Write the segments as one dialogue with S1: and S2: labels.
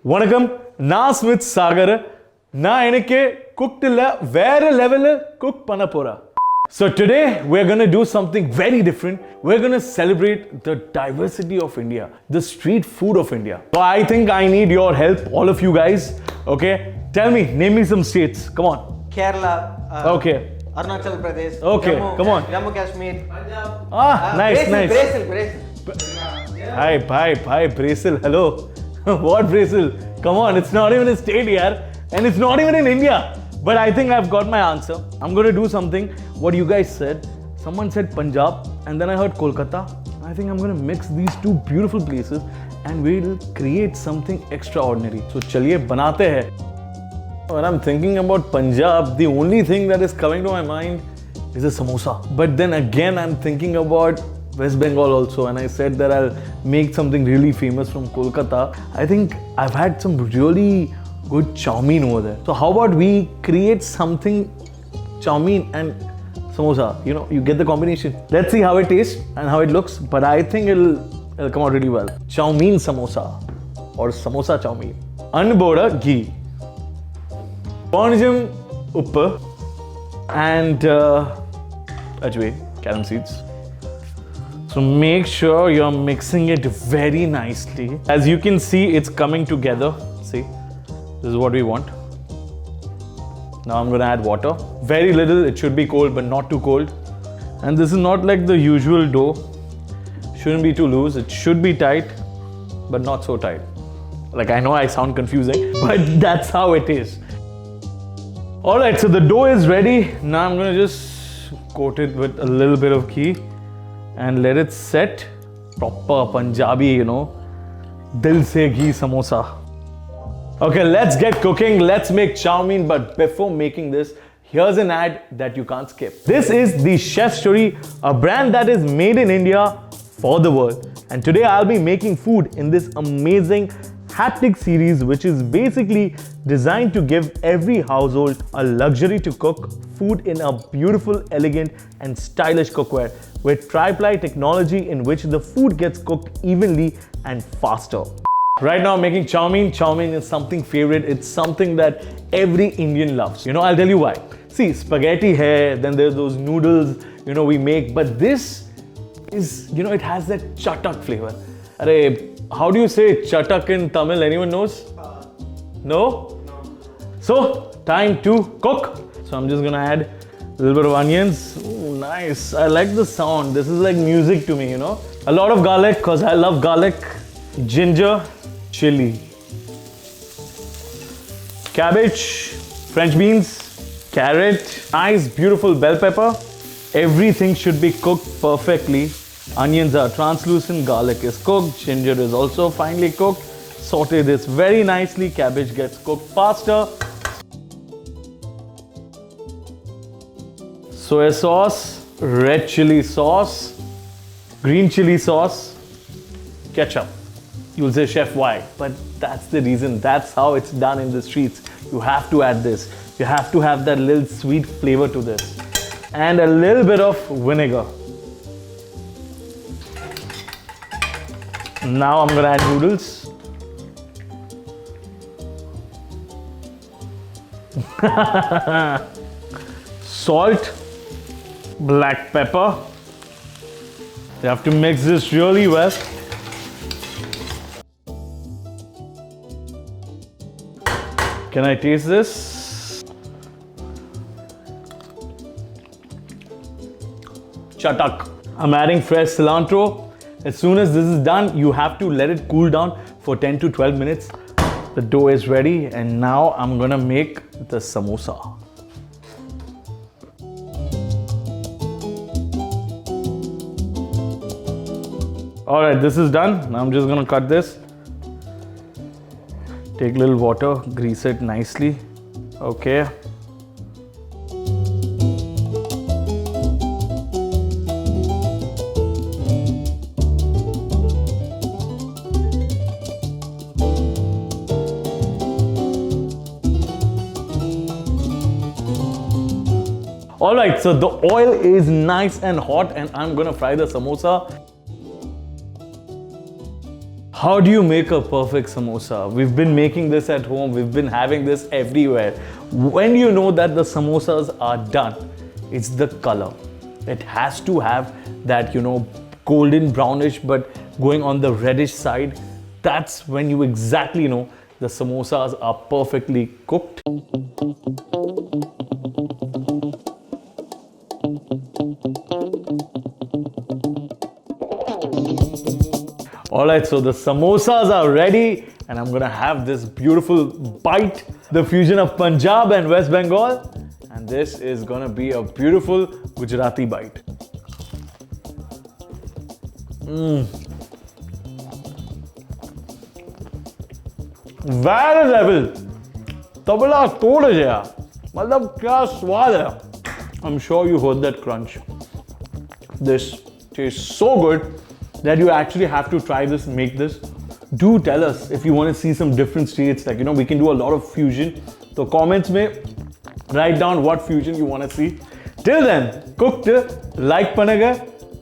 S1: வணக்கம் நான் ஸ்மித் சாகர் நான் எனக்கு cooked இல்ல வேற லெவல்ல cook பண்ண போறேன். So today we're going to do something very different. We're going to celebrate the diversity of India, the street food of India. So I think I need your help, all of you guys. Okay, tell me, name me some states. Come on.
S2: Kerala.
S1: Okay.
S2: Arunachal Pradesh.
S1: Okay,
S2: Jammu,
S1: come on.
S2: Jammu Kashmir. Punjab.
S1: Nice, nice.
S2: Brazil.
S1: Hi, Brazil. Hello. What Brazil? Come on, it's not even a state here, and it's not even in India. But I think I've got my answer. I'm going to do something what you guys said. Someone said Punjab, and then I heard Kolkata. I think I'm going to mix these two beautiful places, and we'll create something extraordinary. So chaliye banate hai. When I'm thinking about Punjab, the only thing that is coming to my mind is a samosa. But then again, I'm thinking about West Bengal also, and I said that I'll make something really famous from Kolkata. I think I've had some really good Chowmien over there. So how about we create something Chowmien and samosa? You know, you get the combination. Let's see how it tastes and how it looks. But I think it'll come out really well. Chowmien Samosa or Samosa Chowmien. Unboda ghee. Bonjam uppa and ajwain, carom seeds. So make sure you're mixing it very nicely. As you can see, it's coming together. See, this is what we want. Now I'm gonna add water. Very little, it should be cold, but not too cold. And this is not like the usual dough. Shouldn't be too loose. It should be tight, but not so tight. Like, I know I sound confusing, but that's how it is. All right, so the dough is ready. Now I'm gonna just coat it with a little bit of ghee and let it set. Proper Punjabi, you know, dil se ghee samosa. Okay, let's get cooking. Let's make Chowmein. But before making this, here's an ad that you can't skip. This is the Chef Story, a brand that is made in India for the world. And today I'll be making food in this amazing haptic series, which is basically designed to give every household a luxury to cook food in a beautiful, elegant and stylish cookware with tri-ply technology in which the food gets cooked evenly and faster. Right now I'm making Chowmein. Chowmein is something favorite. It's something that every Indian loves. You know, I'll tell you why. See, spaghetti hai, then there's those noodles, you know, we make, but this is, you know, it has that chatak flavor. Arey, how do you say chatak in Tamil? Anyone knows? No? So, time to cook. So I'm just gonna add a little bit of onions. Ooh, nice. I like the sound. This is like music to me, you know. A lot of garlic, because I love garlic. Ginger, chili. Cabbage, French beans, carrot, nice beautiful bell pepper. Everything should be cooked perfectly. Onions are translucent, garlic is cooked, ginger is also finely cooked. Saute this very nicely, cabbage gets cooked faster. Soy sauce, red chili sauce, green chili sauce, ketchup. You'll say, Chef, why? But that's the reason. That's how it's done in the streets. You have to add this. You have to have that little sweet flavor to this. And a little bit of vinegar. Now I'm gonna add noodles. Salt, black pepper. You have to mix this really well. Can I taste this? Chatak. I'm adding fresh cilantro. As soon as this is done, you have to let it cool down for 10 to 12 minutes. The dough is ready, and now I'm gonna make the samosa. All right, this is done. Now I'm just gonna cut this. Take a little water, grease it nicely. Okay. All right, so the oil is nice and hot, and I'm gonna fry the samosa. How do you make a perfect samosa? We've been making this at home. We've been having this everywhere. When you know that the samosas are done, it's the color. It has to have that, golden brownish, but going on the reddish side. That's when you exactly know the samosas are perfectly cooked. Alright, so the samosas are ready and I'm gonna have this beautiful bite, the fusion of Punjab and West Bengal, and this is gonna be a beautiful Gujarati bite. Very level. Tabla तोड़ गया. मतलब क्या स्वाद है. I'm sure you heard that crunch. This tastes so good that you actually have to try this, make this. Do tell us if you want to see some different states. Like, we can do a lot of fusion. So comments mein write down what fusion you want to see. Till then, cooked, like panaga,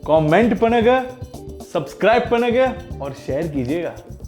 S1: comment panaga, subscribe panaga और share कीजिएगा.